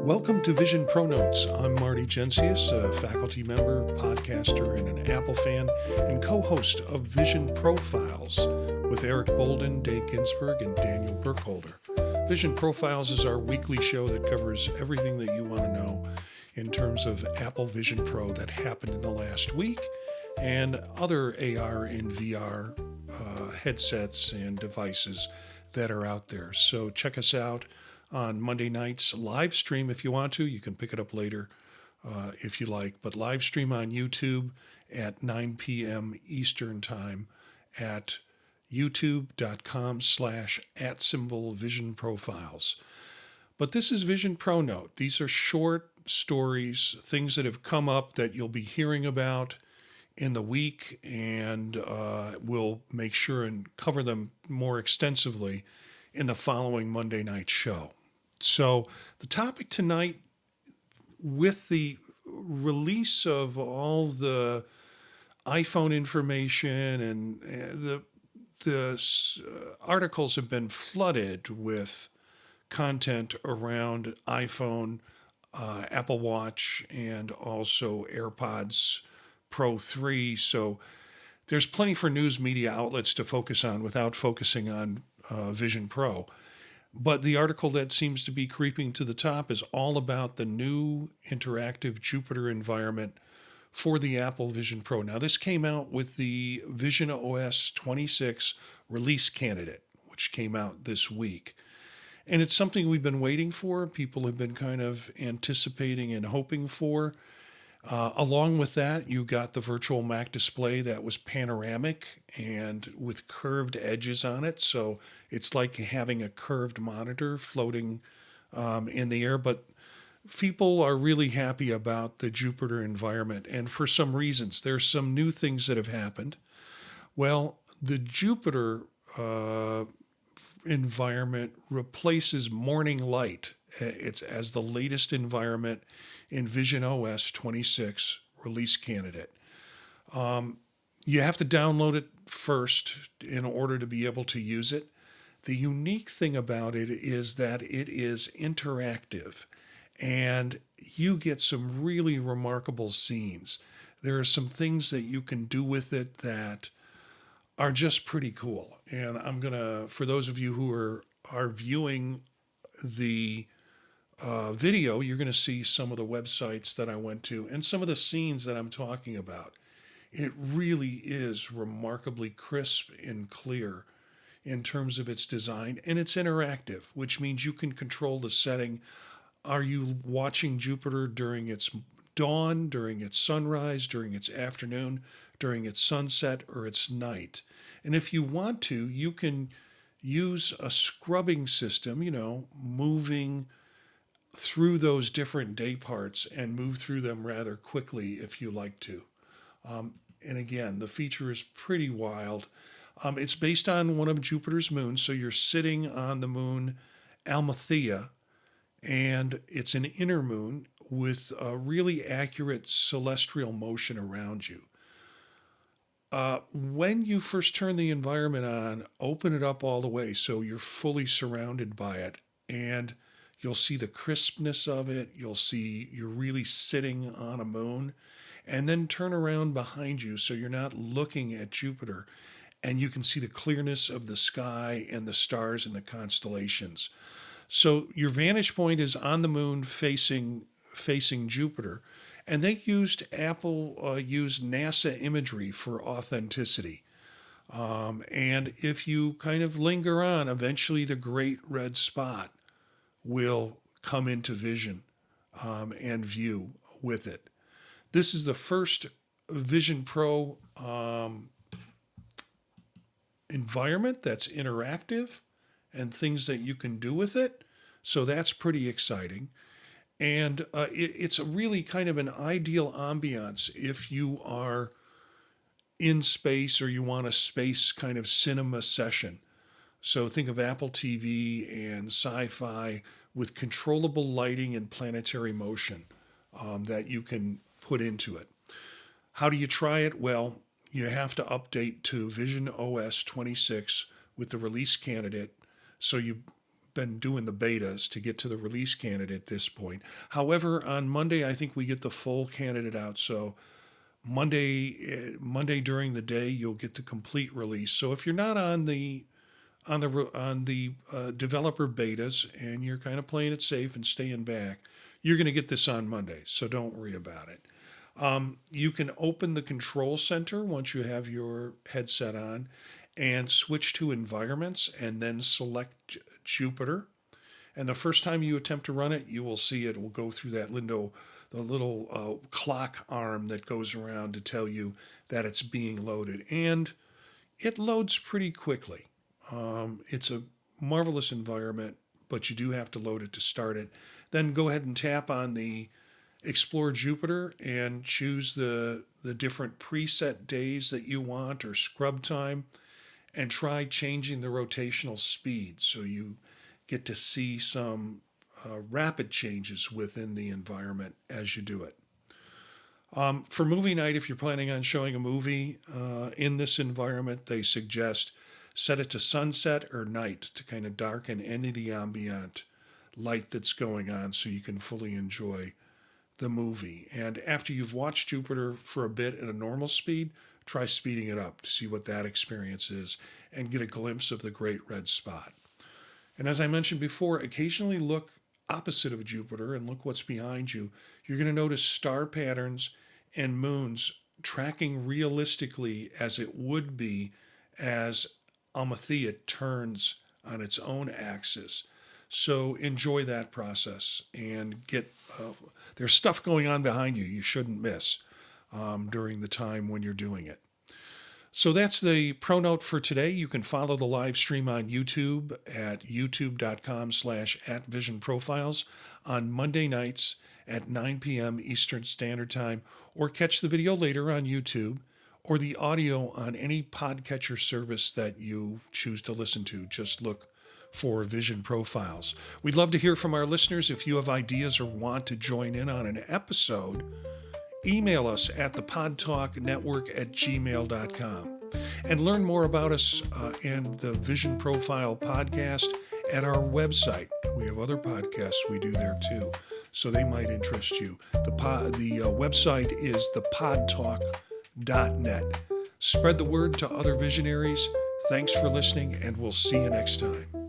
Welcome to Vision ProNotes. I'm Marty, a faculty member, podcaster, and an Apple fan, and co-host of Vision Profiles with Eric Bolden, Dave Ginsberg, and Daniel Burkholder. Vision Profiles is our weekly show that covers everything that you want to know in terms of Apple Vision Pro that happened in the last week and other AR and VR headsets and devices that are out there. So check us out on Monday nights live stream if you want to. You can pick it up later if you like, but live stream on YouTube at 9 p.m. Eastern Time at youtube.com/@Vision Profiles. But this is Vision ProNote. These are short stories, things that have come up that you'll be hearing about in the week, and we'll make sure and cover them more extensively in the following Monday night show. So the topic tonight, with the release of all the iPhone information and the articles have been flooded with content around iPhone, Apple Watch, and also AirPods Pro 3. So there's plenty for news media outlets to focus on without focusing on Vision Pro. But the article that seems to be creeping to the top is all about the new interactive Jupyter environment for the Apple Vision Pro. Now, this came out with the visionOS 26 release candidate, which came out this week. And it's something we've been waiting for. People have been kind of anticipating and hoping for. Along with that, you got the virtual Mac display that was panoramic and with curved edges on it. So it's like having a curved monitor floating in the air. But people are really happy about the Jupyter environment. And for some reasons, there's some new things that have happened. Well, the Jupyter environment replaces Morning Light. It's as the latest environment in visionOS 26 release candidate. You have to download it first in order to be able to use it. The unique thing about it is that it is interactive and you get some really remarkable scenes. There are some things that you can do with it that are just pretty cool. And I'm going to, for those of you who are viewing the video, you're going to see some of the websites that I went to and some of the scenes that I'm talking about. It really is remarkably crisp and clear in terms of its design, and it's interactive, which means you can control the setting. Are you watching Jupyter during its dawn, during its sunrise, during its afternoon, during its sunset, or its night? And if you want to, you can use a scrubbing system, moving through those different day parts and move through them rather quickly if you like to. And again, the feature is pretty wild. It's based on one of Jupiter's moons, so you're sitting on the moon Amalthea, and it's an inner moon with a really accurate celestial motion around you. When you first turn the environment on, open it up all the way so you're fully surrounded by it, and you'll see the crispness of it. You'll see you're really sitting on a moon, and then turn around behind you so you're not looking at Jupiter, and you can see the clearness of the sky and the stars and the constellations. So your vantage point is on the moon facing Jupiter, and Apple used NASA imagery for authenticity. And if you kind of linger on, eventually the great red spot will come into vision and view with it. This is the first Vision Pro environment that's interactive and things that you can do with it. So that's pretty exciting. And it's a really kind of an ideal ambiance if you are in space or you want a space kind of cinema session. So think of Apple TV and sci-fi with controllable lighting and planetary motion that you can put into it. How do you try it? Well, you have to update to visionOS 26 with the release candidate. So you been doing the betas to get to the release candidate at this point. However, on Monday, I think we get the full candidate out. So Monday during the day, you'll get the complete release. So if you're not on the developer betas and you're kind of playing it safe and staying back, you're going to get this on Monday. So don't worry about it. You can open the control center once you have your headset on and switch to environments and then select Jupiter. And the first time you attempt to run it, you will see it will go through that window, the little clock arm that goes around to tell you that it's being loaded. And it loads pretty quickly. It's a marvelous environment, but you do have to load it to start it. Then go ahead and tap on the Explore Jupiter and choose the different preset days that you want or scrub time, and try changing the rotational speed so you get to see some rapid changes within the environment as you do it. For movie night, if you're planning on showing a movie in this environment, they suggest set it to sunset or night to kind of darken any of the ambient light that's going on so you can fully enjoy the movie. And after you've watched Jupiter for a bit at a normal speed, try speeding it up to see what that experience is and get a glimpse of the great red spot. And as I mentioned before, occasionally look opposite of Jupiter and look what's behind you. You're going to notice star patterns and moons tracking realistically as it would be as Amalthea turns on its own axis. So enjoy that process and there's stuff going on behind you shouldn't miss during the time when you're doing it. So that's the ProNote for today. You can follow the live stream on YouTube at youtube.com/@visionprofiles on Monday nights at 9 p.m. Eastern Standard Time, or catch the video later on YouTube or the audio on any podcatcher service that you choose to listen to. Just look for Vision Profiles. We'd love to hear from our listeners. If you have ideas or want to join in on an episode, email us at thepodtalknetwork@gmail.com and learn more about us and the Vision Profile podcast at our website. We have other podcasts we do there too, so they might interest you. The website is thepodtalk.net. Spread the word to other visionaries. Thanks for listening, and we'll see you next time.